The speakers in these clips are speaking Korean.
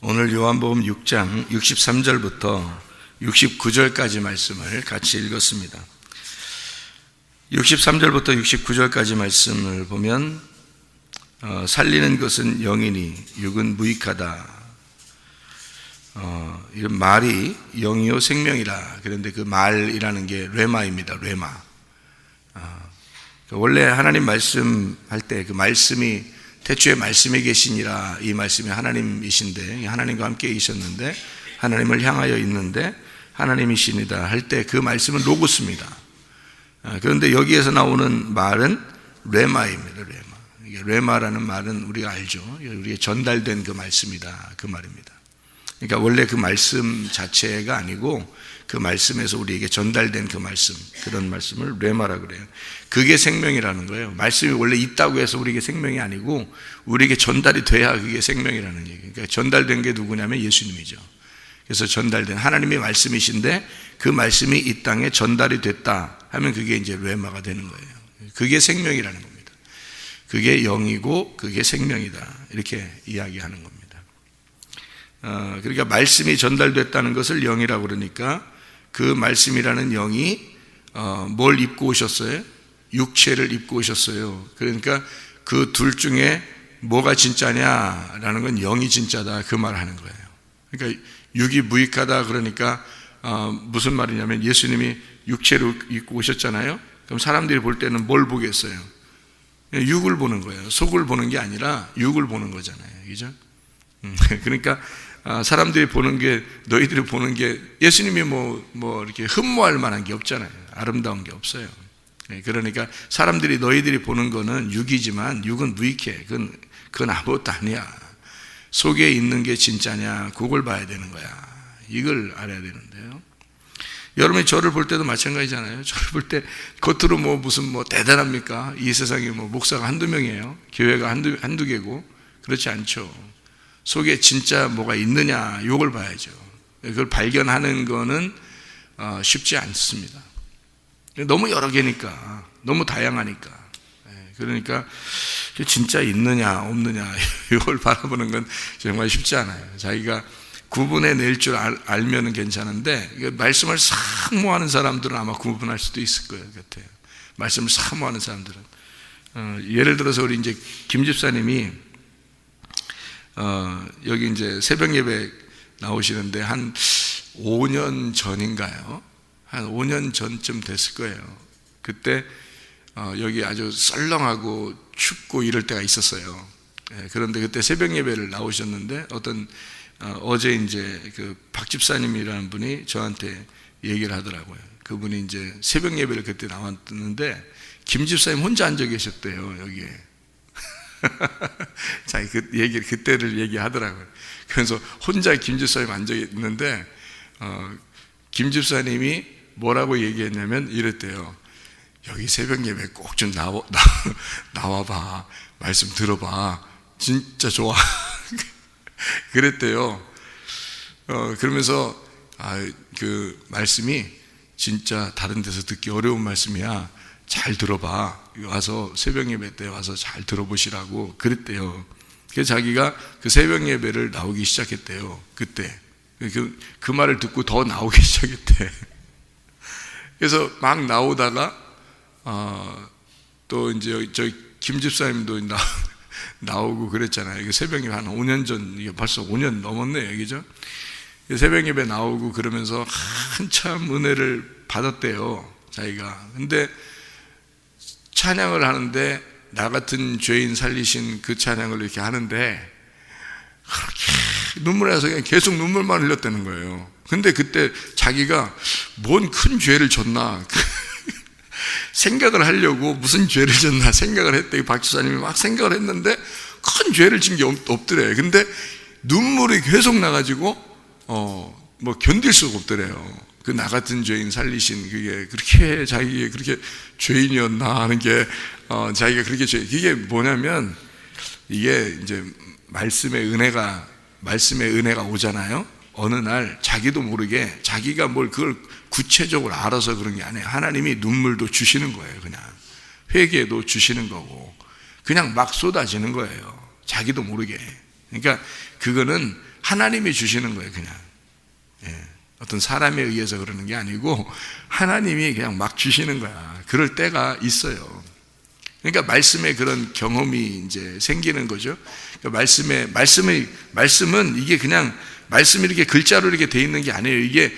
오늘 요한복음 6장 63절부터 69절까지 말씀을 같이 읽었습니다. 63절부터 69절까지 말씀을 보면 살리는 것은 영이니 육은 무익하다. 이런 말이 영이요 생명이라. 그런데 그 말이라는 게 레마입니다. 레마. 원래 하나님 말씀할 때 그 말씀이 태초에 말씀에 계시니라, 이 말씀이 하나님이신데 하나님과 함께 있었는데 하나님을 향하여 있는데 하나님이시니다 할 때 그 말씀은 로고스입니다. 그런데 여기에서 나오는 말은 레마입니다. 레마. 레마라는 말은 우리가 알죠. 우리에게 전달된 그 말씀이다, 그 말입니다. 그러니까 원래 그 말씀 자체가 아니고 그 말씀에서 우리에게 전달된 그 말씀, 그런 말씀을 레마라고 그래요. 그게 생명이라는 거예요. 말씀이 원래 있다고 해서 우리에게 생명이 아니고 우리에게 전달이 돼야 그게 생명이라는 얘기예요. 그러니까 전달된 게 누구냐면 예수님이죠. 그래서 전달된 하나님의 말씀이신데 그 말씀이 이 땅에 전달이 됐다 하면 그게 이제 레마가 되는 거예요. 그게 생명이라는 겁니다. 그게 영이고 그게 생명이다, 이렇게 이야기하는 겁니다. 그러니까 말씀이 전달됐다는 것을 영이라고 그러니까 그 말씀이라는 영이 뭘 입고 오셨어요? 육체를 입고 오셨어요. 그러니까 그 둘 중에 뭐가 진짜냐라는 건 영이 진짜다, 그 말을 하는 거예요. 그러니까 육이 무익하다 그러니까 무슨 말이냐면 예수님이 육체를 입고 오셨잖아요. 그럼 사람들이 볼 때는 뭘 보겠어요? 육을 보는 거예요. 속을 보는 게 아니라 육을 보는 거잖아요. 그죠? 그러니까 사람들이 보는 게, 너희들이 보는 게 예수님이 뭐 이렇게 흠모할 만한 게 없잖아요. 아름다운 게 없어요. 그러니까 사람들이, 너희들이 보는 거는 육이지만 육은 무익해. 그건 아무것도 아니야. 속에 있는 게 진짜냐, 그걸 봐야 되는 거야. 이걸 알아야 되는데요. 여러분이 저를 볼 때도 마찬가지잖아요. 저를 볼 때 겉으로 무슨 대단합니까? 이 세상에 목사가 한두 명이에요. 교회가 한두 개고. 그렇지 않죠. 속에 진짜 뭐가 있느냐, 이걸 봐야죠. 그걸 발견하는 거는 쉽지 않습니다. 너무 여러 개니까, 너무 다양하니까. 그러니까 진짜 있느냐 없느냐 이걸 바라보는 건 정말 쉽지 않아요. 자기가 구분해낼 줄 알면 괜찮은데, 말씀을 사모하는 사람들은 아마 구분할 수도 있을 거예요. 같아요. 말씀을 사모하는 사람들은. 예를 들어서 우리 이제 김 집사님이 여기 이제 새벽 예배 나오시는데 한 5년 전인가요? 한 5년 전쯤 됐을 거예요. 그때 여기 아주 썰렁하고 춥고 이럴 때가 있었어요. 그런데 그때 새벽 예배를 나오셨는데 어제 이제 그 박 집사님이라는 분이 저한테 얘기를 하더라고요. 그분이 이제 새벽 예배를 그때 나왔는데 김 집사님 혼자 앉아 계셨대요, 여기에. 자기 그때를 얘기하더라고요. 그래서 혼자 김 집사님 앉아 있는데 김 집사님이 뭐라고 얘기했냐면 이랬대요. 여기 새벽 예배 꼭 좀 나와봐. 말씀 들어봐. 진짜 좋아. 그랬대요. 그러면서 그 말씀이 진짜 다른 데서 듣기 어려운 말씀이야. 잘 들어봐. 와서 새벽 예배 때 와서 잘 들어보시라고 그랬대요. 그래서 자기가 그 새벽 예배를 나오기 시작했대요. 그때 그 말을 듣고 더 나오기 시작했대. 그래서 막 나오다가 또 이제 저희 김 집사님도 나오고 그랬잖아요. 새벽 예배 한 5년 전, 이게 벌써 5년 넘었네요, 그죠? 새벽 예배 나오고 그러면서 한참 은혜를 받았대요, 자기가. 근데 찬양을 하는데 나 같은 죄인 살리신 그 찬양을 이렇게 하는데 그렇게 눈물이 나서 그냥 계속 눈물만 흘렸다는 거예요. 근데 그때 자기가 뭔 큰 죄를 졌나 생각을 하려고, 무슨 죄를 졌나 생각을 했대. 박 집사님이 막 생각을 했는데 큰 죄를 진 게 없더래. 근데 눈물이 계속 나가지고 견딜 수가 없더래요. 그 나 같은 죄인 살리신 그게 그렇게 자기가 그렇게 죄인이었나 하는 게 자기가 그렇게 그게 뭐냐면, 이게 이제 말씀의 은혜가 오잖아요. 어느 날 자기도 모르게 자기가 뭘 그걸 구체적으로 알아서 그런 게 아니에요. 하나님이 눈물도 주시는 거예요. 그냥 회개도 주시는 거고 그냥 막 쏟아지는 거예요. 자기도 모르게. 그러니까 그거는 하나님이 주시는 거예요, 그냥. 어떤 사람에 의해서 그러는 게 아니고 하나님이 그냥 막 주시는 거야. 그럴 때가 있어요. 그러니까 말씀에 그런 경험이 이제 생기는 거죠. 그러니까 말씀은 이게 그냥 말씀이 이렇게 글자로 이렇게 돼 있는 게 아니에요.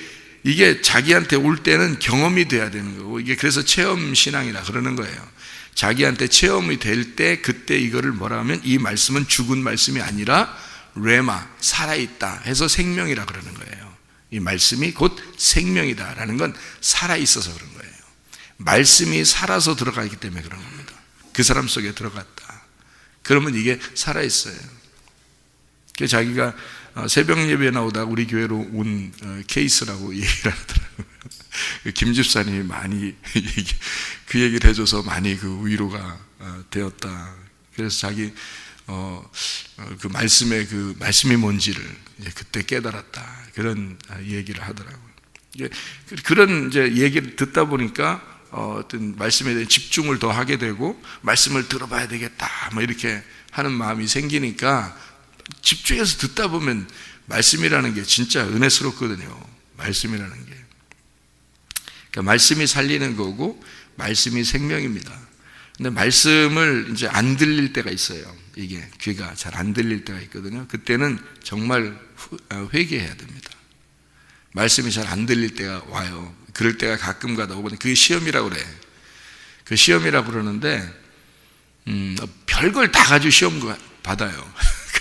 이게 자기한테 올 때는 경험이 돼야 되는 거고, 이게 그래서 체험 신앙이라 그러는 거예요. 자기한테 체험이 될 때 그때 이거를 뭐라 하면 이 말씀은 죽은 말씀이 아니라 레마, 살아있다 해서 생명이라 그러는 거예요. 이 말씀이 곧 생명이다라는 건 살아있어서 그런 거예요. 말씀이 살아서 들어가기 때문에 그런 겁니다. 그 사람 속에 들어갔다. 그러면 이게 살아있어요. 그래서 자기가 새벽 예배 나오다가 우리 교회로 온 케이스라고 얘기를 하더라고요. 김 집사님이 많이 그 얘기를 해줘서 많이 그 위로가 되었다. 그래서 자기 그 말씀이 뭔지를 그때 깨달았다. 그런 얘기를 하더라고요. 그런 이제 얘기를 듣다 보니까 어떤 말씀에 대한 집중을 더 하게 되고 말씀을 들어봐야 되겠다. 뭐 이렇게 하는 마음이 생기니까 집중해서 듣다 보면 말씀이라는 게 진짜 은혜스럽거든요. 말씀이라는 게. 그러니까 말씀이 살리는 거고 말씀이 생명입니다. 근데 말씀을 이제 안 들릴 때가 있어요. 이게 귀가 잘 안 들릴 때가 있거든요. 그때는 정말 회개해야 됩니다. 말씀이 잘 안 들릴 때가 와요. 그럴 때가 가끔 가다 오거든요. 그게 시험이라고 그래. 그 시험이라고 그러는데 별걸 다 가지고 시험 받아요.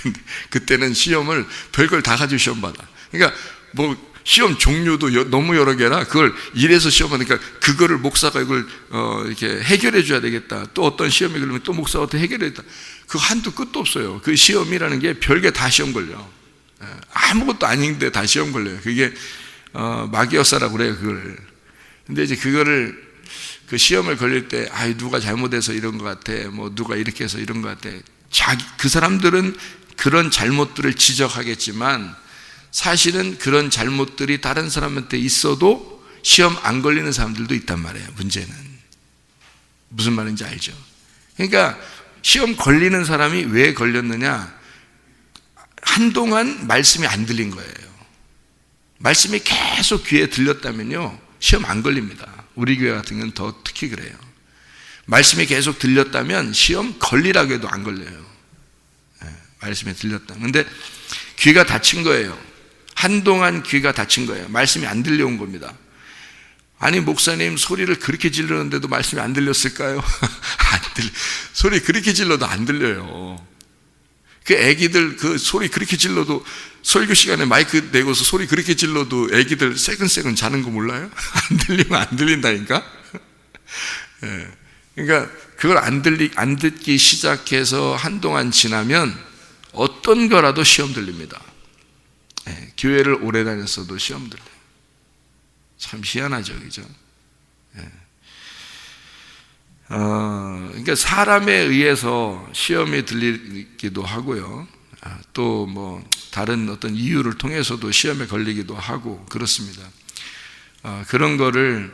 근데 그때는 시험을 별걸 다 가지고 시험 받아. 그러니까 뭐 시험 종류도 너무 여러 개라 그걸 이래서 시험하니까 그거를 목사가 이걸 이렇게 해결해 줘야 되겠다. 또 어떤 시험이 그러면 또 목사가 어떻게 해결해 줬다. 그 한도 끝도 없어요. 그 시험이라는 게 별게 다 시험 걸려. 아무것도 아닌데 다 시험 걸려요. 그게 마귀역사라고 그래요, 그걸. 근데 이제 그거를 그 시험을 걸릴 때 누가 잘못해서 이런 것 같아. 뭐 누가 이렇게 해서 이런 것 같아. 그 사람들은 그런 잘못들을 지적하겠지만 사실은 그런 잘못들이 다른 사람한테 있어도 시험 안 걸리는 사람들도 있단 말이에요. 문제는 무슨 말인지 알죠? 그러니까 시험 걸리는 사람이 왜 걸렸느냐? 한동안 말씀이 안 들린 거예요. 말씀이 계속 귀에 들렸다면요 시험 안 걸립니다. 우리 교회 같은 경우는 더 특히 그래요. 말씀이 계속 들렸다면 시험 걸리라고 해도 안 걸려요. 말씀이 들렸다. 근데 귀가 닫힌 거예요. 한동안 귀가 닫힌 거예요. 말씀이 안 들려온 겁니다. 아니 목사님 소리를 그렇게 질르는데도 말씀이 안 들렸을까요? 소리 그렇게 질러도 안 들려요. 그 애기들 그 소리 그렇게 질러도 설교 시간에 마이크 내고서 소리 그렇게 질러도 애기들 새근새근 자는 거 몰라요? 안 들리면 안 들린다니까? 그러니까 그걸 안 듣기 시작해서 한동안 지나면 어떤 거라도 시험 들립니다. 교회를 오래 다녔어도 시험 들려요. 참 희한하죠, 그죠? 그러니까 사람에 의해서 시험이 들리기도 하고요. 또 뭐 다른 어떤 이유를 통해서도 시험에 걸리기도 하고 그렇습니다. 그런 거를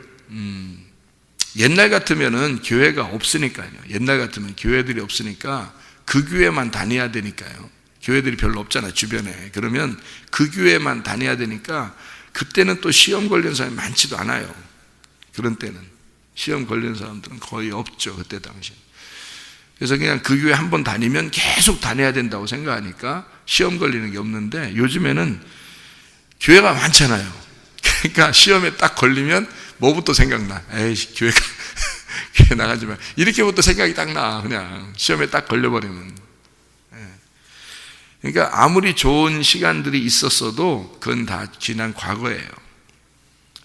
옛날 같으면은 교회가 없으니까요. 옛날 같으면 교회들이 없으니까 그 교회만 다녀야 되니까요. 교회들이 별로 없잖아요, 주변에. 그러면 그 교회만 다녀야 되니까 그때는 또 시험 걸린 사람이 많지도 않아요. 그런 때는 시험 걸린 사람들은 거의 없죠, 그때 당시. 그래서 그냥 그 교회 한 번 다니면 계속 다녀야 된다고 생각하니까 시험 걸리는 게 없는데 요즘에는 교회가 많잖아요. 그러니까 시험에 딱 걸리면 뭐부터 생각나? 에이, 교회 나가지 마. 이렇게부터 생각이 딱 나. 그냥 시험에 딱 걸려버리면. 그러니까 아무리 좋은 시간들이 있었어도 그건 다 지난 과거예요.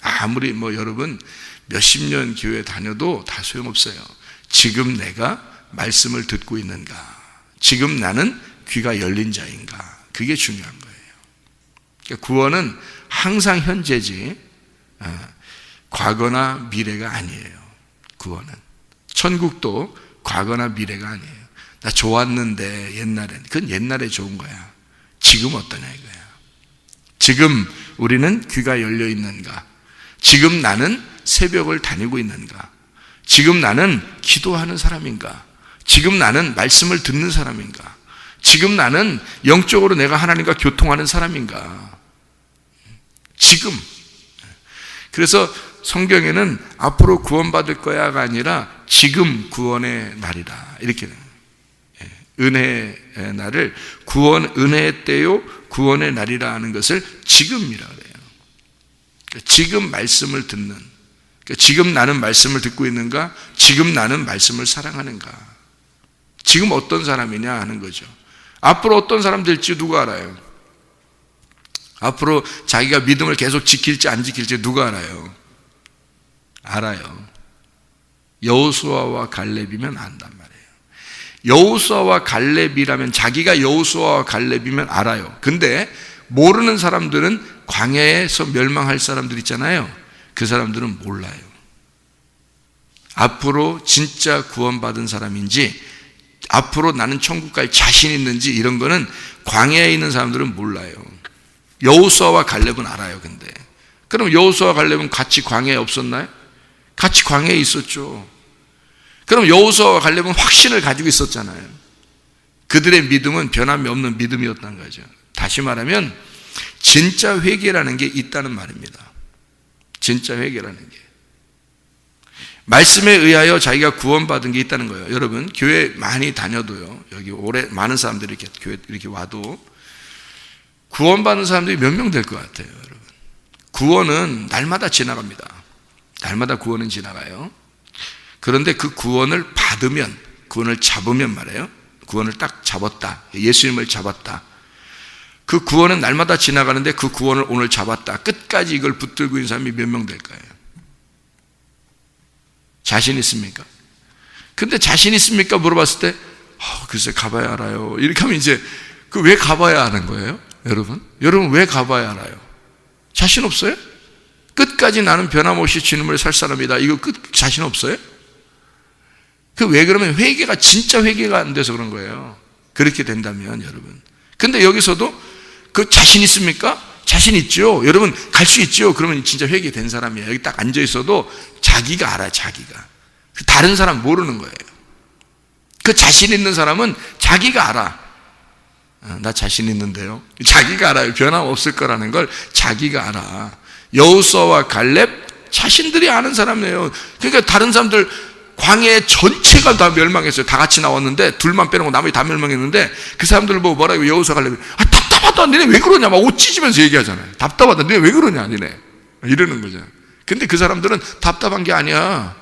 아무리 뭐 여러분 몇십 년 교회 다녀도 다 소용없어요. 지금 내가 말씀을 듣고 있는가? 지금 나는 귀가 열린 자인가? 그게 중요한 거예요. 그러니까 구원은 항상 현재지 과거나 미래가 아니에요. 구원은 천국도 과거나 미래가 아니에요. 나 좋았는데 옛날엔 그건 옛날에 좋은 거야. 지금 어떠냐 이거야. 지금 우리는 귀가 열려 있는가? 지금 나는 새벽을 다니고 있는가? 지금 나는 기도하는 사람인가? 지금 나는 말씀을 듣는 사람인가? 지금 나는 영적으로 내가 하나님과 교통하는 사람인가? 지금. 그래서 성경에는 앞으로 구원받을 거야가 아니라 지금 구원의 날이다, 이렇게 은혜의 날을 은혜의 때요 구원의 날이라 하는 것을 지금이라 그래요. 지금 말씀을 듣는, 지금 나는 말씀을 듣고 있는가? 지금 나는 말씀을 사랑하는가? 지금 어떤 사람이냐 하는 거죠. 앞으로 어떤 사람 될지 누가 알아요? 앞으로 자기가 믿음을 계속 지킬지 안 지킬지 누가 알아요? 알아요. 여호수아와 갈렙이면 안단 말이에요. 여호수아와 갈렙이라면, 자기가 여호수아와 갈렙이면 알아요. 근데 모르는 사람들은, 광야에서 멸망할 사람들 있잖아요. 그 사람들은 몰라요. 앞으로 진짜 구원받은 사람인지, 앞으로 나는 천국 갈 자신 있는지, 이런 거는 광야에 있는 사람들은 몰라요. 여호수아와 갈렙은 알아요. 근데 그럼 여호수아와 갈렙은 같이 광야에 없었나요? 같이 광야에 있었죠. 그럼 여호수아와 갈렙은 확신을 가지고 있었잖아요. 그들의 믿음은 변함이 없는 믿음이었다는 거죠. 다시 말하면 진짜 회개라는 게 있다는 말입니다. 진짜 회개라는 게, 말씀에 의하여 자기가 구원받은 게 있다는 거예요. 여러분, 교회 많이 다녀도요, 여기 오래 많은 사람들이 이렇게 교회 이렇게 와도 구원받는 사람들이 몇 명 될 것 같아요, 여러분? 구원은 날마다 지나갑니다. 날마다 구원은 지나가요. 그런데 그 구원을 받으면, 구원을 잡으면 말이에요. 구원을 딱 잡았다, 예수님을 잡았다. 그 구원은 날마다 지나가는데 그 구원을 오늘 잡았다, 끝까지 이걸 붙들고 있는 사람이 몇 명 될까요? 자신 있습니까? 근데 자신 있습니까? 물어봤을 때 글쎄 가봐야 알아요, 이렇게 하면 이제 그 왜 가봐야 하는 거예요? 여러분 왜 가봐야 알아요? 자신 없어요? 끝까지 나는 변함없이 주님을 살 사람이다, 이거 자신 없어요? 그 왜 그러면 회개가 진짜 회개가 안 돼서 그런 거예요. 그렇게 된다면 여러분. 근데 여기서도 그 자신 있습니까? 자신 있죠. 여러분 갈 수 있죠. 그러면 진짜 회개된 사람이에요. 여기 딱 앉아 있어도 자기가 알아요. 자기가. 다른 사람 모르는 거예요. 그 자신 있는 사람은 자기가 알아. 나 자신 있는데요. 자기가 알아요. 변함없을 거라는 걸 자기가 알아. 여호수아와 갈렙 자신들이 아는 사람이에요. 그러니까 다른 사람들, 광야 전체가 다 멸망했어요. 다 같이 나왔는데 둘만 빼놓고 나머지 다 멸망했는데 그 사람들 보고 뭐라고, 여호수아 갈렙이 답답하다, 니네 왜 그러냐 막 옷 찢으면서 얘기하잖아요. 답답하다, 니네 왜 그러냐 니네, 이러는 거죠. 근데 그 사람들은 답답한 게 아니야.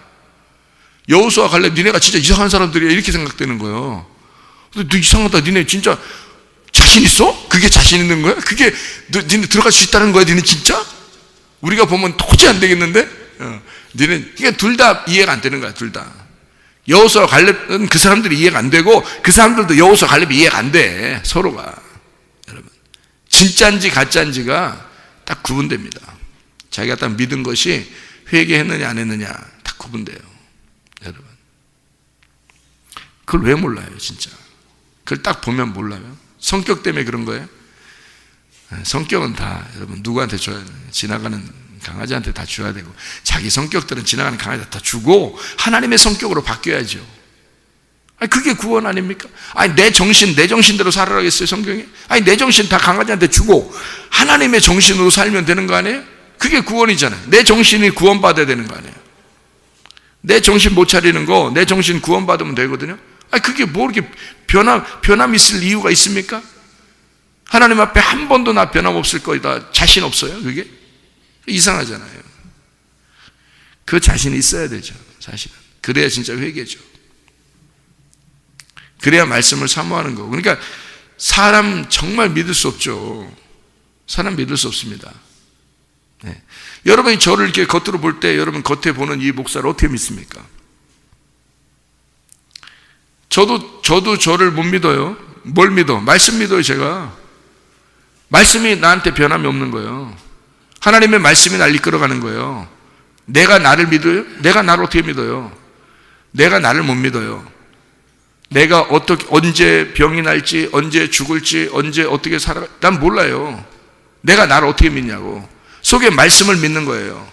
여호수아 갈렙 니네가 진짜 이상한 사람들이야, 이렇게 생각되는 거예요. 너 이상하다, 니네 진짜 자신 있어? 그게 자신 있는 거야? 그게 니네 들어갈 수 있다는 거야? 니네 진짜? 우리가 보면 도저히 안 되겠는데? 니네, 그러니까 둘 다 이해가 안 되는 거야. 둘 다. 여호수아 갈렙은 그 사람들이 이해가 안 되고 그 사람들도 여호수아 갈렙이 이해가 안 돼. 서로가. 여러분, 진짜인지 가짜인지가 딱 구분됩니다. 자기가 딱 믿은 것이 회개했느냐 안 했느냐 딱 구분돼요. 여러분, 그걸 왜 몰라요? 진짜 그걸 딱 보면 몰라요. 성격 때문에 그런 거예요? 성격은 다 여러분 누구한테 줘야 돼요? 지나가는 강아지한테 다 줘야 되고, 자기 성격들은 지나가는 강아지한테 다 주고 하나님의 성격으로 바뀌어야죠. 아니, 그게 구원 아닙니까? 아니, 내 정신대로 살아라겠어요, 성경에? 아니, 내 정신 다 강아지한테 주고 하나님의 정신으로 살면 되는 거 아니에요? 그게 구원이잖아요. 내 정신이 구원받아야 되는 거 아니에요? 내 정신 못 차리는 거, 내 정신 구원받으면 되거든요. 아니, 그게 뭐 이렇게 변함 있을 이유가 있습니까? 하나님 앞에 한 번도 나 변함 없을 거다 자신 없어요? 그게? 이상하잖아요. 그 자신이 있어야 되죠. 사실은. 그래야 진짜 회개죠. 그래야 말씀을 사모하는 거고. 그러니까 사람 정말 믿을 수 없죠. 사람 믿을 수 없습니다. 네. 여러분이 저를 이렇게 겉으로 볼 때 여러분 겉에 보는 이 목사를 어떻게 믿습니까? 저도 저를 못 믿어요. 뭘 믿어? 말씀 믿어요. 제가. 말씀이 나한테 변함이 없는 거예요. 하나님의 말씀이 날 이끌어가는 거예요. 내가 나를 믿어요? 내가 나를 어떻게 믿어요? 내가 나를 못 믿어요. 내가 어떻게, 언제 병이 날지, 언제 죽을지, 언제 어떻게 살아, 난 몰라요. 내가 나를 어떻게 믿냐고. 속에 말씀을 믿는 거예요.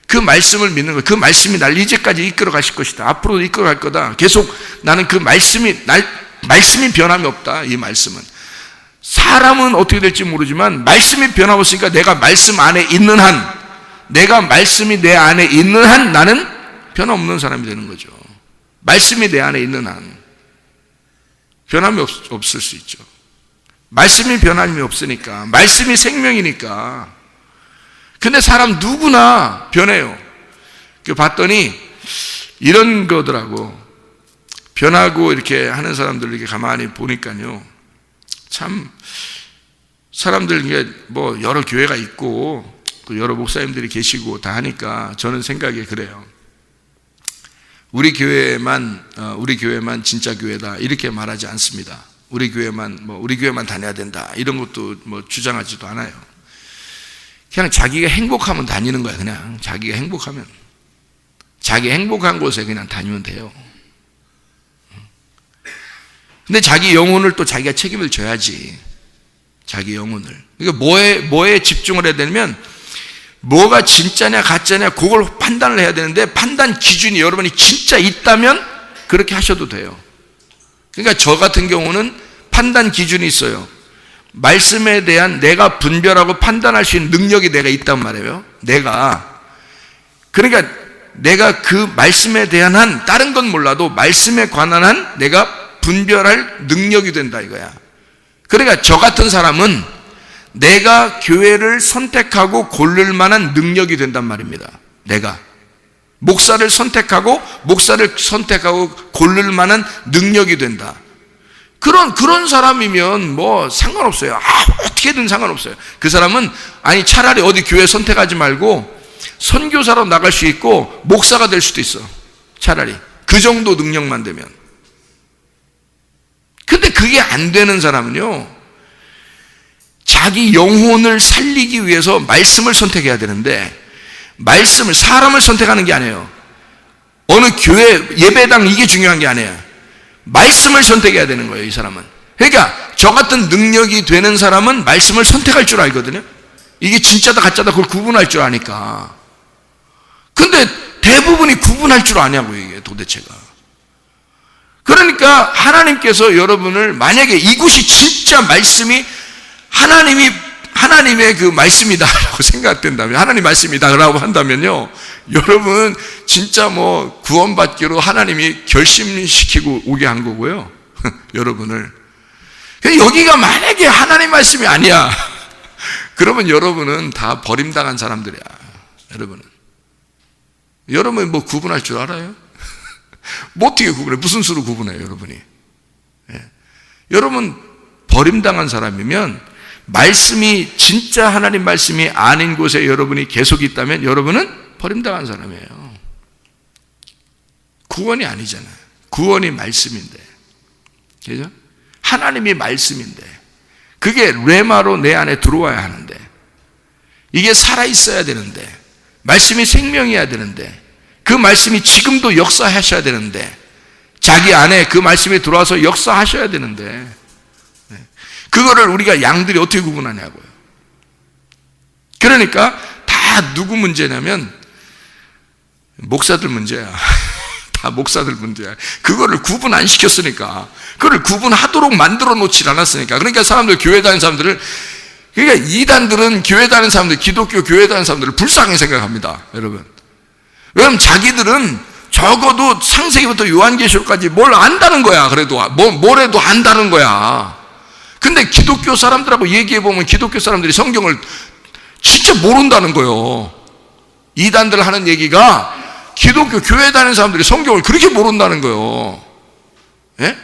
그 말씀을 믿는 거예요. 그 말씀이 날 이제까지 이끌어 가실 것이다. 앞으로도 이끌어 갈 거다. 계속 나는 그 말씀이 말씀이 변함이 없다. 이 말씀은 사람은 어떻게 될지 모르지만 말씀이 변함없으니까 내가 말씀 안에 있는 한, 내가 말씀이 내 안에 있는 한 나는 변함없는 사람이 되는 거죠. 말씀이 내 안에 있는 한 변함이 없을 수 있죠. 말씀이 변함이 없으니까, 말씀이 생명이니까. 근데 사람 누구나 변해요. 봤더니 이런 거더라고. 변하고 이렇게 하는 사람들 이렇게 가만히 보니까요, 참 사람들 이게 뭐 여러 교회가 있고 또 여러 목사님들이 계시고 다 하니까 저는 생각이 그래요. 우리 교회만 진짜 교회다 이렇게 말하지 않습니다. 우리 교회만 다녀야 된다 이런 것도 뭐 주장하지도 않아요. 그냥 자기가 행복하면 다니는 거야. 그냥 자기가 행복하면, 자기 행복한 곳에 그냥 다니면 돼요. 근데 자기 영혼을 또 자기가 책임을 져야지. 자기 영혼을. 그러니까 뭐에 집중을 해야 되냐면, 뭐가 진짜냐 가짜냐 그걸 판단을 해야 되는데, 판단 기준이 여러분이 진짜 있다면 그렇게 하셔도 돼요. 그러니까 저 같은 경우는 판단 기준이 있어요. 말씀에 대한 내가 분별하고 판단할 수 있는 능력이 내가 있단 말이에요. 그러니까 내가 그 말씀에 대한 한, 다른 건 몰라도 말씀에 관한 한 내가 분별할 능력이 된다 이거야. 그러니까 저 같은 사람은 내가 교회를 선택하고 고를 만한 능력이 된단 말입니다. 내가 목사를 선택하고 고를 만한 능력이 된다. 그런 사람이면 뭐 상관없어요. 어떻게든 상관없어요. 그 사람은 차라리 어디 교회 선택하지 말고 선교사로 나갈 수 있고 목사가 될 수도 있어. 차라리 그 정도 능력만 되면. 근데 그게 안 되는 사람은요, 자기 영혼을 살리기 위해서 말씀을 선택해야 되는데, 사람을 선택하는 게 아니에요. 어느 교회 예배당 이게 중요한 게 아니에요. 말씀을 선택해야 되는 거예요, 이 사람은. 그러니까 저 같은 능력이 되는 사람은 말씀을 선택할 줄 알거든요. 이게 진짜다 가짜다 그걸 구분할 줄 아니까. 근데 대부분이 구분할 줄 아냐고, 이게 도대체가. 그러니까 하나님께서 여러분을, 만약에 이곳이 진짜 말씀이 하나님의 그 말씀이다라고 생각된다면, 하나님 말씀이다라고 한다면요, 여러분 진짜 뭐 구원받기로 하나님이 결심시키고 오게 한 거고요. 여러분을. 여기가 만약에 하나님 말씀이 아니야, 그러면 여러분은 다 버림당한 사람들이야. 여러분이 뭐 구분할 줄 알아요? 뭐 어떻게 구분해? 무슨 수로 구분해요, 여러분이? 여러분 버림당한 사람이면, 말씀이 진짜 하나님 말씀이 아닌 곳에 여러분이 계속 있다면 여러분은 버림당한 사람이에요. 구원이 아니잖아요. 구원이 말씀인데, 그죠? 하나님이 말씀인데, 그게 레마로 내 안에 들어와야 하는데, 이게 살아있어야 되는데, 말씀이 생명이어야 되는데, 그 말씀이 지금도 역사하셔야 되는데, 자기 안에 그 말씀이 들어와서 역사하셔야 되는데, 그거를 우리가 양들이 어떻게 구분하냐고요. 그러니까 다 누구 문제냐면 목사들 문제야. 다 목사들 문제야. 그거를 구분 안 시켰으니까, 그걸 구분하도록 만들어 놓지 않았으니까. 그러니까 사람들, 교회 다니는 사람들을, 그러니까 이단들은 교회 다니는 사람들, 기독교 교회 다니는 사람들을 불쌍히 생각합니다, 여러분. 왜냐면 자기들은 적어도 창세기부터 요한계시록까지 뭘 안다는 거야. 그래도 뭐래도 안다는 거야. 근데 기독교 사람들하고 얘기해보면 기독교 사람들이 성경을 진짜 모른다는 거예요. 이단들 하는 얘기가 기독교 교회 다니는 사람들이 성경을 그렇게 모른다는 거예요. 예?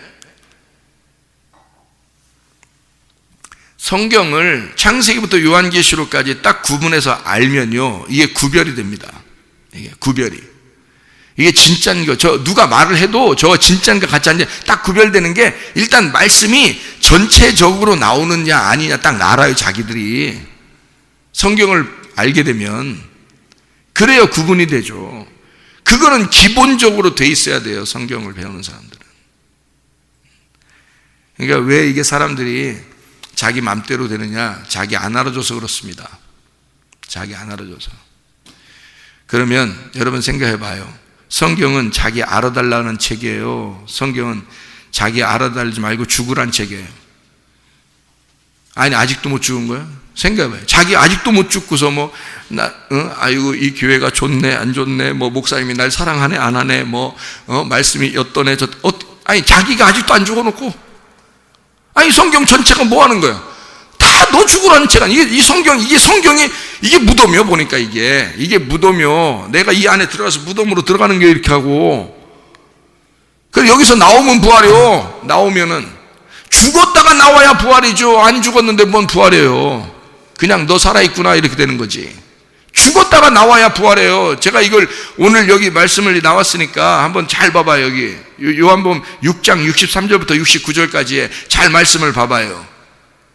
성경을 창세기부터 요한계시록까지 딱 구분해서 알면요, 이게 구별이 됩니다. 이게 구별이. 이게 진짜인 거, 누가 말을 해도 저거 진짜인가 가짜인지 딱 구별되는 게, 일단 말씀이 전체적으로 나오느냐 아니냐 딱 알아요, 자기들이. 성경을 알게 되면. 그래야 구분이 되죠. 그거는 기본적으로 돼 있어야 돼요, 성경을 배우는 사람들은. 그러니까 왜 이게 사람들이 자기 맘대로 되느냐, 자기 안 알아줘서 그렇습니다. 자기 안 알아줘서. 그러면 여러분 생각해 봐요. 성경은 자기 알아달라는 책이에요. 성경은 자기 알아달지 말고 죽으란 책이에요. 아니, 아직도 못 죽은 거야? 생각해봐요. 자기 아직도 못 죽고서 아이고, 이 교회가 좋네, 안 좋네, 목사님이 날 사랑하네, 안 하네, 말씀이 어떠네, 아니, 자기가 아직도 안 죽어놓고, 아니, 성경 전체가 뭐 하는 거야? 다 너 죽으라는 책 아니야? 이게 성경이, 이게 무덤이요, 보니까 이게 무덤이요. 내가 이 안에 들어가서 무덤으로 들어가는 게 이렇게 하고, 그래서 여기서 나오면 부활이요. 나오면은, 죽었다가 나와야 부활이죠. 안 죽었는데 뭔 부활이에요. 그냥 너 살아있구나 이렇게 되는 거지. 죽었다가 나와야 부활해요. 제가 이걸 오늘 여기 말씀을 나왔으니까 한번 잘 봐봐요. 여기 요한복음 6장 63절부터 69절까지의 잘 말씀을 봐봐요.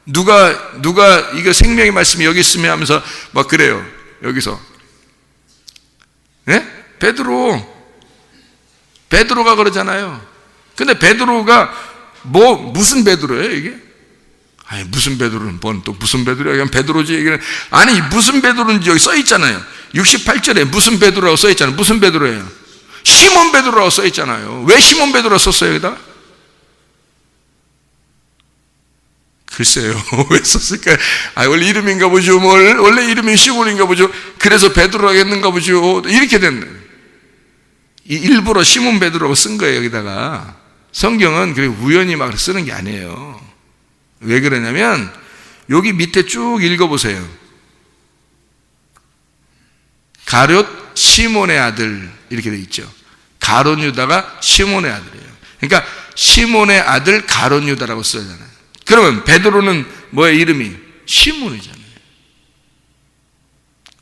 누가 이거 생명의 말씀이 여기 있으면 하면서 막 그래요. 여기서 베드로가 그러잖아요. 근데 베드로가 무슨 베드로예요 이게? 아니, 무슨 베드로는 또 무슨 베드로야? 그냥 베드로지. 아니, 무슨 베드로인지 여기 써 있잖아요. 68절에 무슨 베드로라고 써 있잖아요. 무슨 베드로예요? 시몬 베드로라고 써 있잖아요. 왜 시몬 베드로라고 썼어요, 여기다? 글쎄요. 왜 썼을까요? 원래 이름인가 보죠. 원래 이름이 시몬인가 보죠. 그래서 베드로라고 했는가 보죠. 이렇게 됐네. 일부러 시몬 베드로라고 쓴 거예요, 여기다가. 성경은 그렇게 우연히 막 쓰는 게 아니에요. 왜 그러냐면 여기 밑에 쭉 읽어보세요. 가룟 시몬의 아들 이렇게 돼 있죠. 가룟 유다가 시몬의 아들이에요. 그러니까 시몬의 아들 가룟 유다라고 써잖아요. 그러면 베드로는 뭐의 이름이? 시몬이잖아요.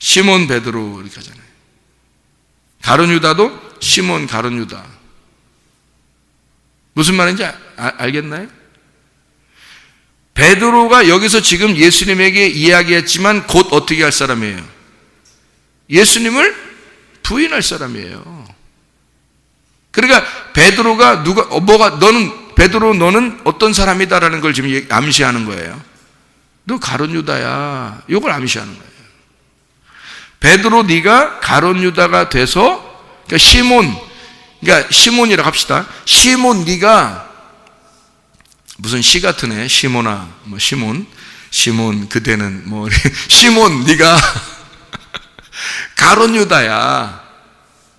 시몬 베드로 이렇게 하잖아요. 가룟 유다도 시몬 가룟 유다. 무슨 말인지 알겠나요? 베드로가 여기서 지금 예수님에게 이야기했지만 곧 어떻게 할 사람이에요? 예수님을 부인할 사람이에요. 그러니까 베드로가 베드로 너는 어떤 사람이다라는 걸 지금 암시하는 거예요. 너 가룟 유다야. 이걸 암시하는 거예요. 베드로 네가 가룟 유다가 돼서 그러니까 시몬이라고 합시다. 시몬 네가 무슨 시 같으네. 시몬아, 시몬 그대는 시몬 네가 가룟 유다야.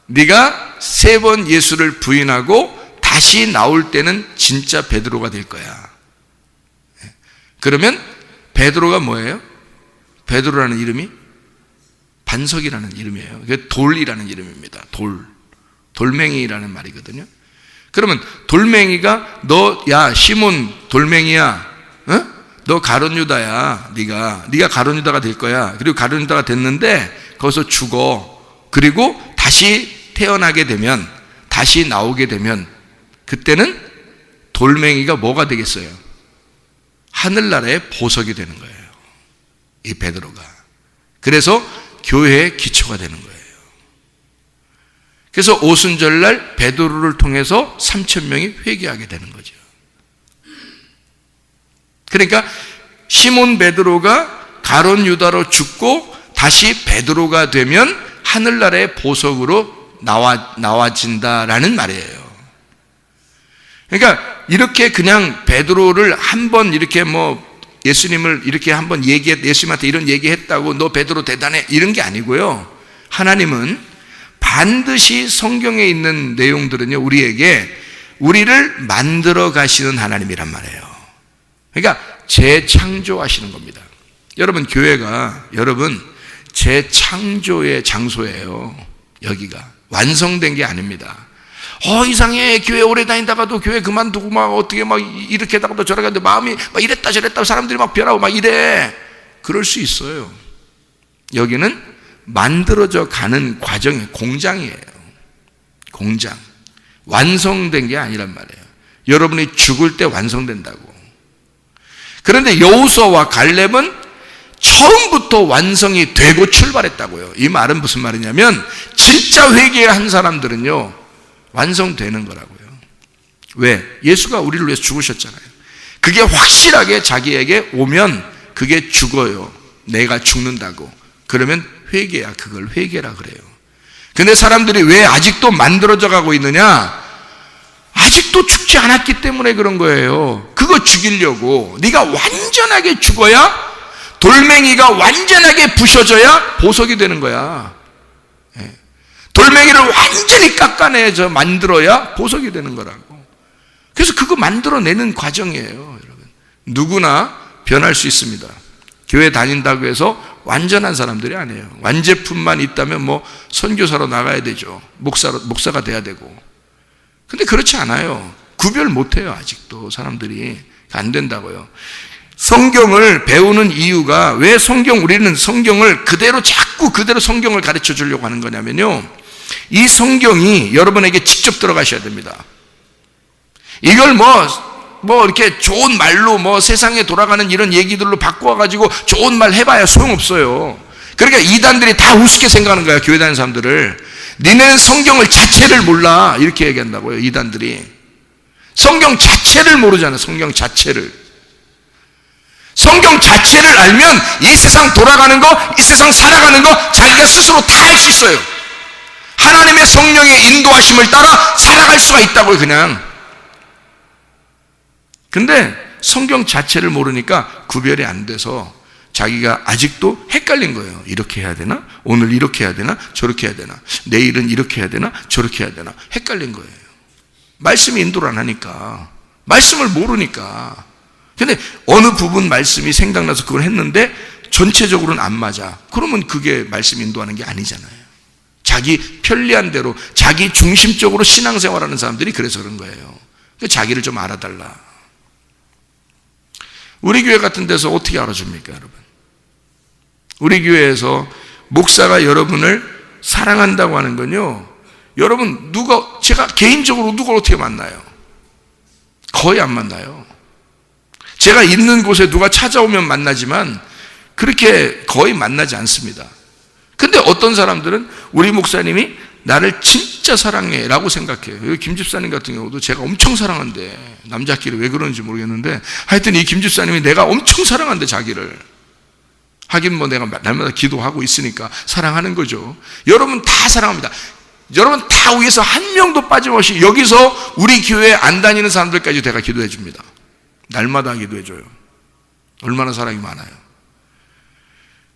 네가 3번 예수를 부인하고 다시 나올 때는 진짜 베드로가 될 거야. 그러면 베드로가 뭐예요? 베드로라는 이름이 반석이라는 이름이에요. 그게 돌이라는 이름입니다. 돌멩이라는 말이거든요. 그러면 돌멩이가 야 시몬 돌멩이야, 너 가룟 유다야. 네가 가룟 유다가 될 거야. 그리고 가룟 유다가 됐는데 거기서 죽어. 그리고 다시 태어나게 되면, 다시 나오게 되면 그때는 돌멩이가 뭐가 되겠어요? 하늘나라의 보석이 되는 거예요, 이 베드로가. 그래서 교회의 기초가 되는 거예요. 그래서 오순절날 베드로를 통해서 3,000명이 회개하게 되는 거죠. 그러니까 시몬 베드로가 가룟 유다로 죽고 다시 베드로가 되면 하늘나라의 보석으로 나와진다라는 말이에요. 그러니까 이렇게 그냥 베드로를 한번 이렇게 예수님을 이렇게 한번 예수님한테 이런 얘기했다고 너 베드로 대단해 이런 게 아니고요. 하나님은 반드시 성경에 있는 내용들은요, 우리를 만들어 가시는 하나님이란 말이에요. 그러니까 재창조하시는 겁니다. 여러분, 교회가 재창조의 장소예요. 여기가 완성된 게 아닙니다. 이상해. 교회 오래 다니다가도 교회 그만두고 어떻게 이렇게 하다가도 저렇게 하는데 마음이 이랬다 저랬다 사람들이 변하고 이래. 그럴 수 있어요. 여기는 만들어져 가는 과정이에요. 공장이에요. 공장. 완성된 게 아니란 말이에요. 여러분이 죽을 때 완성된다고. 그런데 여호수아와 갈렙은 처음부터 완성이 되고 출발했다고요. 이 말은 무슨 말이냐면 진짜 회개한 사람들은요, 완성되는 거라고요. 왜? 예수가 우리를 위해서 죽으셨잖아요. 그게 확실하게 자기에게 오면 그게 죽어요. 내가 죽는다고. 그러면 회개야. 그걸 회개라 그래요. 근데 사람들이 왜 아직도 만들어져 가고 있느냐? 아직도 죽지 않았기 때문에 그런 거예요. 그거 죽이려고. 네가 완전하게 죽어야, 돌멩이가 완전하게 부셔져야 보석이 되는 거야. 돌멩이를 완전히 깎아내서 만들어야 보석이 되는 거라고. 그래서 그거 만들어내는 과정이에요, 여러분. 누구나 변할 수 있습니다. 교회 다닌다고 해서 완전한 사람들이 아니에요. 완제품만 있다면 뭐 선교사로 나가야 되죠. 목사가 돼야 되고. 근데 그렇지 않아요. 구별 못해요, 아직도 사람들이. 안 된다고요. 성경을 배우는 이유가, 왜 우리는 성경을 자꾸 그대로 성경을 가르쳐 주려고 하는 거냐면요, 이 성경이 여러분에게 직접 들어가셔야 됩니다. 이걸 이렇게 좋은 말로 세상에 돌아가는 이런 얘기들로 바꿔가지고 좋은 말 해봐야 소용없어요. 그러니까 이단들이 다 우습게 생각하는 거야, 교회 다니는 사람들을. 니네는 성경을 자체를 몰라, 이렇게 얘기한다고요, 이단들이. 성경 자체를 모르잖아요, 성경 자체를. 성경 자체를 알면 이 세상 돌아가는 거, 이 세상 살아가는 거 자기가 스스로 다 할 수 있어요. 하나님의 성령의 인도하심을 따라 살아갈 수가 있다고요, 그냥. 근데 성경 자체를 모르니까 구별이 안 돼서 자기가 아직도 헷갈린 거예요. 이렇게 해야 되나? 오늘 이렇게 해야 되나? 저렇게 해야 되나? 내일은 이렇게 해야 되나? 저렇게 해야 되나? 헷갈린 거예요. 말씀이 인도를 안 하니까, 말씀을 모르니까. 근데 어느 부분 말씀이 생각나서 그걸 했는데 전체적으로는 안 맞아. 그러면 그게 말씀 인도하는 게 아니잖아요. 자기 편리한 대로, 자기 중심적으로 신앙생활하는 사람들이 그래서 그런 거예요. 자기를 좀 알아달라. 우리 교회 같은 데서 어떻게 알아줍니까, 여러분? 우리 교회에서 목사가 여러분을 사랑한다고 하는 건요, 여러분, 제가 개인적으로 누굴 어떻게 만나요? 거의 안 만나요. 제가 있는 곳에 누가 찾아오면 만나지만 그렇게 거의 만나지 않습니다. 근데 어떤 사람들은 우리 목사님이 나를 진짜 사랑해 라고 생각해요. 김 집사님 같은 경우도 제가 엄청 사랑한대. 남자끼리 왜 그러는지 모르겠는데, 하여튼 이 김 집사님이 내가 엄청 사랑한대, 자기를. 하긴 내가 날마다 기도하고 있으니까 사랑하는 거죠. 여러분 다 사랑합니다. 여러분 다 위에서 한 명도 빠짐없이, 여기서 우리 교회 안 다니는 사람들까지 제가 기도해 줍니다. 날마다 기도해 줘요. 얼마나 사랑이 많아요.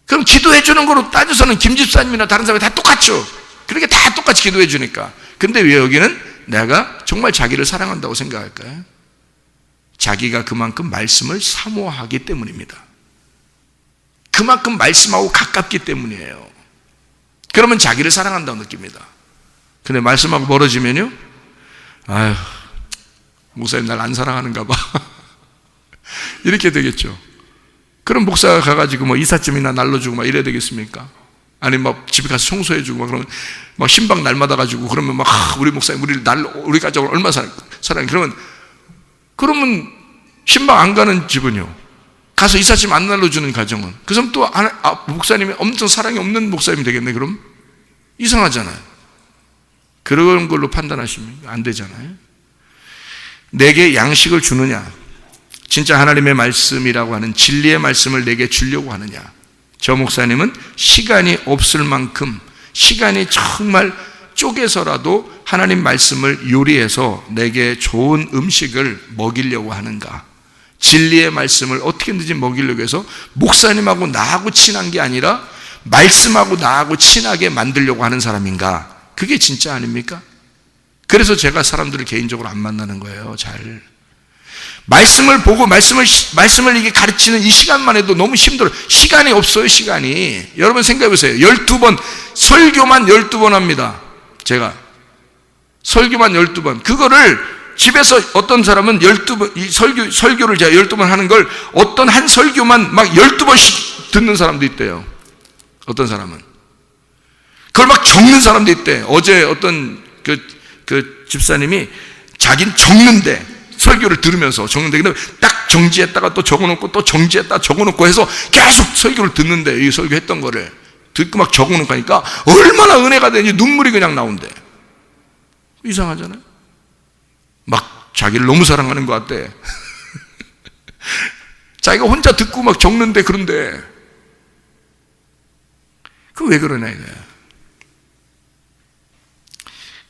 그럼 기도해 주는 거로 따져서는 김 집사님이나 다른 사람이 다 똑같죠. 그렇게 다 똑같이 기도해 주니까. 근데 왜 여기는 내가 정말 자기를 사랑한다고 생각할까요? 자기가 그만큼 말씀을 사모하기 때문입니다. 그만큼 말씀하고 가깝기 때문이에요. 그러면 자기를 사랑한다고 느낍니다. 근데 말씀하고 멀어지면요, 아휴, 목사님 날 안 사랑하는가 봐. 이렇게 되겠죠. 그럼 목사가 가가지고 이삿짐이나 날려주고 이래야 되겠습니까? 아니 집에 가서 청소해주고 그러면 신방 날마다 가지고 그러면 우리 목사님 우리 가족을 얼마나 사랑해. 그러면 신방 안 가는 집은요, 가서 이삿짐 안 날려주는 가정은, 그 사람 또 목사님이 엄청 사랑이 없는 목사님이 되겠네. 그럼 이상하잖아요. 그런 걸로 판단하시면 안 되잖아요. 내게 양식을 주느냐, 진짜 하나님의 말씀이라고 하는 진리의 말씀을 내게 주려고 하느냐. 저 목사님은 시간이 없을 만큼, 시간이 정말 쪼개서라도 하나님 말씀을 요리해서 내게 좋은 음식을 먹이려고 하는가. 진리의 말씀을 어떻게든지 먹이려고 해서 목사님하고 나하고 친한 게 아니라 말씀하고 나하고 친하게 만들려고 하는 사람인가. 그게 진짜 아닙니까? 그래서 제가 사람들을 개인적으로 안 만나는 거예요. 잘 말씀을 보고 말씀을 이게 가르치는 이 시간만 해도 너무 힘들어요. 시간이 없어요. 시간이. 여러분 생각해 보세요. 12번 설교만 12번 합니다. 제가 설교만 12번. 그거를 집에서 어떤 사람은 12번 이 설교를 제가 12번 하는 걸 어떤 한 설교만 막 12번씩 듣는 사람도 있대요. 어떤 사람은 그걸 막 적는 사람도 있대. 어제 어떤 그 집사님이 자기는 적는데, 설교를 들으면서 적는데, 근데 딱 정지했다가 또 적어놓고 또 정지했다가 적어놓고 해서 계속 설교를 듣는데, 이 설교했던 거를 듣고 막 적어놓고 하니까 얼마나 은혜가 되는지 눈물이 그냥 나온대. 이상하잖아요. 막 자기를 너무 사랑하는 것 같대. 자기가 혼자 듣고 막 적는데, 그런데 그 왜 그러냐 이거야.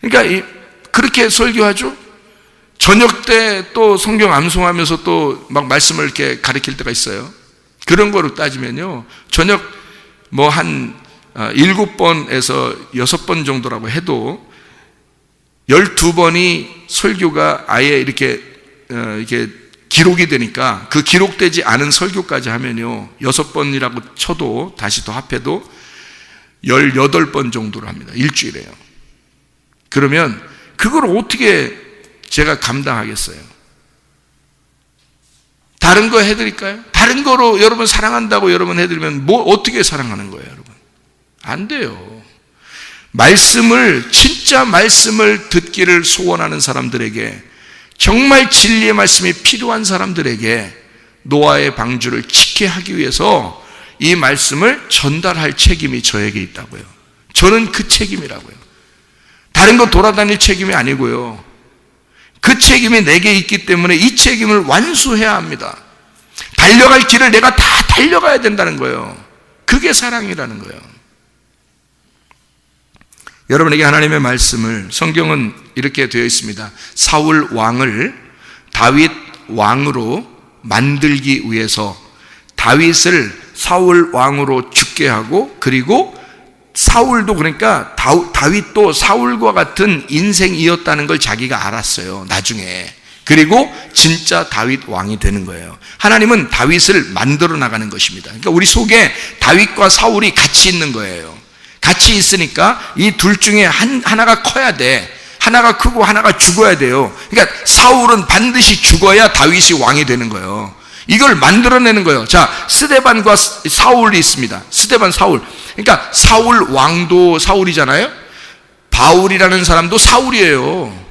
그러니까 그렇게 설교하죠. 저녁 때 또 성경 암송하면서 또 막 말씀을 이렇게 가르칠 때가 있어요. 그런 거로 따지면요, 저녁 뭐 한 7번에서 6번 정도라고 해도 12번이 설교가 아예 이렇게 기록이 되니까, 그 기록되지 않은 설교까지 하면요 6번이라고 쳐도 다시 더 합해도 18번 정도로 합니다. 일주일에요. 그러면 그걸 어떻게 제가 감당하겠어요? 다른 거 해드릴까요? 다른 거로 여러분 사랑한다고 여러분 해드리면 뭐 어떻게 사랑하는 거예요, 여러분? 안 돼요. 말씀을, 진짜 말씀을 듣기를 소원하는 사람들에게, 정말 진리의 말씀이 필요한 사람들에게 노아의 방주를 지게 하기 위해서 이 말씀을 전달할 책임이 저에게 있다고요. 저는 그 책임이라고요. 다른 거 돌아다닐 책임이 아니고요. 그 책임이 내게 있기 때문에 이 책임을 완수해야 합니다. 달려갈 길을 내가 다 달려가야 된다는 거예요. 그게 사랑이라는 거예요. 여러분에게 하나님의 말씀을, 성경은 이렇게 되어 있습니다. 사울 왕을 다윗 왕으로 만들기 위해서 다윗을 사울 왕으로 죽게 하고, 그리고 사울도, 그러니까 다윗도 사울과 같은 인생이었다는 걸 자기가 알았어요, 나중에. 그리고 진짜 다윗 왕이 되는 거예요. 하나님은 다윗을 만들어 나가는 것입니다. 그러니까 우리 속에 다윗과 사울이 같이 있는 거예요. 같이 있으니까 이 둘 중에 하나가 커야 돼. 하나가 크고 하나가 죽어야 돼요. 그러니까 사울은 반드시 죽어야 다윗이 왕이 되는 거예요. 이걸 만들어내는 거예요. 자, 스데반과 사울이 있습니다. 스데반, 사울. 그러니까 사울 왕도 사울이잖아요. 바울이라는 사람도 사울이에요.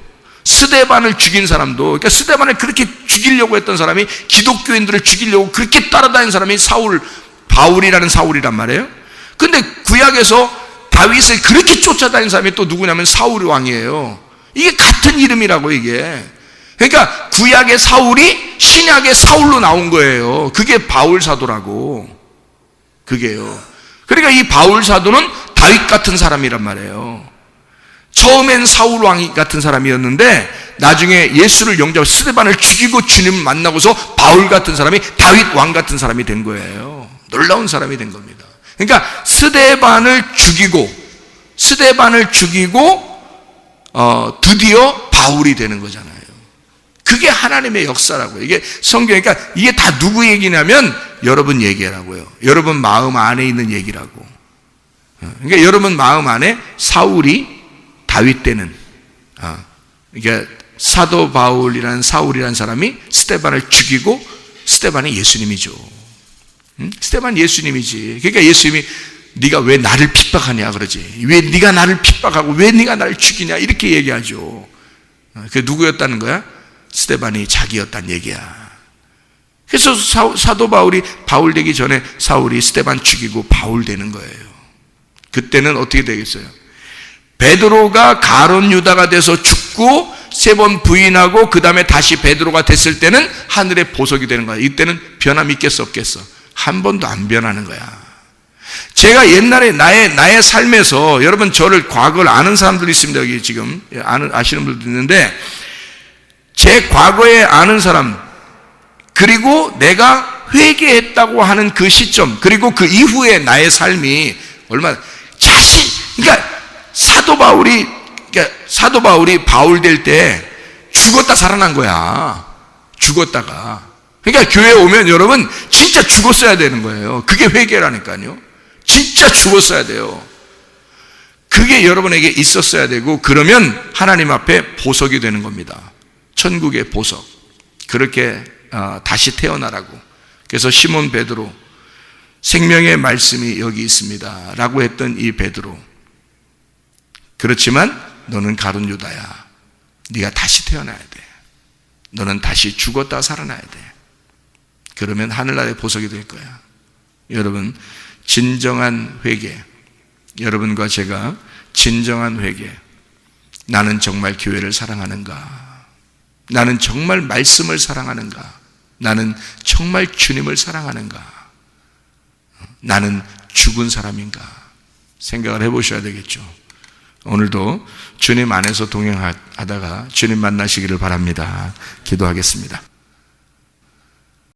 스데반을 죽인 사람도, 그러니까 스데반을 그렇게 죽이려고 했던 사람이, 기독교인들을 죽이려고 그렇게 따라다닌 사람이 바울이라는 사울이란 말이에요. 근데 구약에서 다윗을 그렇게 쫓아다닌 사람이 또 누구냐면 사울 왕이에요. 이게 같은 이름이라고, 이게. 그러니까 구약의 사울이 신약의 사울로 나온 거예요. 그게 바울 사도라고. 그게요. 그러니까 이 바울 사도는 다윗 같은 사람이란 말이에요. 처음엔 사울 왕 같은 사람이었는데 나중에 예수를 영접하고 스데반을 죽이고 주님을 만나고서 바울 같은 사람이 다윗 왕 같은 사람이 된 거예요. 놀라운 사람이 된 겁니다. 그러니까 스데반을 죽이고 드디어 바울이 되는 거잖아요. 그게 하나님의 역사라고요. 이게 성경, 그러니까 이게 다 누구 얘기냐면 여러분 얘기라고요. 여러분 마음 안에 있는 얘기라고. 그러니까 여러분 마음 안에 사울이 다윗 때는, 그러니까 사도 바울이라는 사울이라는 사람이 스데반을 죽이고, 스데반이 예수님이죠. 스데반 예수님이지. 그러니까 예수님이 네가 왜 나를 핍박하냐 그러지. 왜 네가 나를 핍박하고 왜 네가 나를 죽이냐 이렇게 얘기하죠. 그게 누구였다는 거야? 스데반이 자기였다는 얘기야. 그래서 사도 바울이 바울 되기 전에 사울이 스데반 죽이고 바울 되는 거예요. 그때는 어떻게 되겠어요? 베드로가 가룟 유다가 돼서 죽고 3번 부인하고 그 다음에 다시 베드로가 됐을 때는 하늘의 보석이 되는 거야. 이때는 변함이 있겠어 없겠어? 한 번도 안 변하는 거야. 제가 옛날에 나의 삶에서, 여러분 저를 과거를 아는 사람들이 있습니다. 여기 지금 아시는 분들도 있는데, 제 과거에 아는 사람, 그리고 내가 회개했다고 하는 그 시점, 그리고 그 이후에 나의 삶이 얼마나 그러니까 사도 바울이 바울 될 때 죽었다 살아난 거야. 죽었다가. 그러니까 교회에 오면 여러분 진짜 죽었어야 되는 거예요. 그게 회개라니까요. 진짜 죽었어야 돼요. 그게 여러분에게 있었어야 되고, 그러면 하나님 앞에 보석이 되는 겁니다. 천국의 보석. 그렇게 다시 태어나라고. 그래서 시몬 베드로, 생명의 말씀이 여기 있습니다 라고 했던 이 베드로, 그렇지만 너는 가룟 유다야. 네가 다시 태어나야 돼. 너는 다시 죽었다 살아나야 돼. 그러면 하늘나라의 보석이 될 거야. 여러분, 진정한 회개, 여러분과 제가 진정한 회개, 나는 정말 교회를 사랑하는가? 나는 정말 말씀을 사랑하는가? 나는 정말 주님을 사랑하는가? 나는 죽은 사람인가? 생각을 해보셔야 되겠죠. 오늘도 주님 안에서 동행할 하다가 주님 만나시기를 바랍니다. 기도하겠습니다.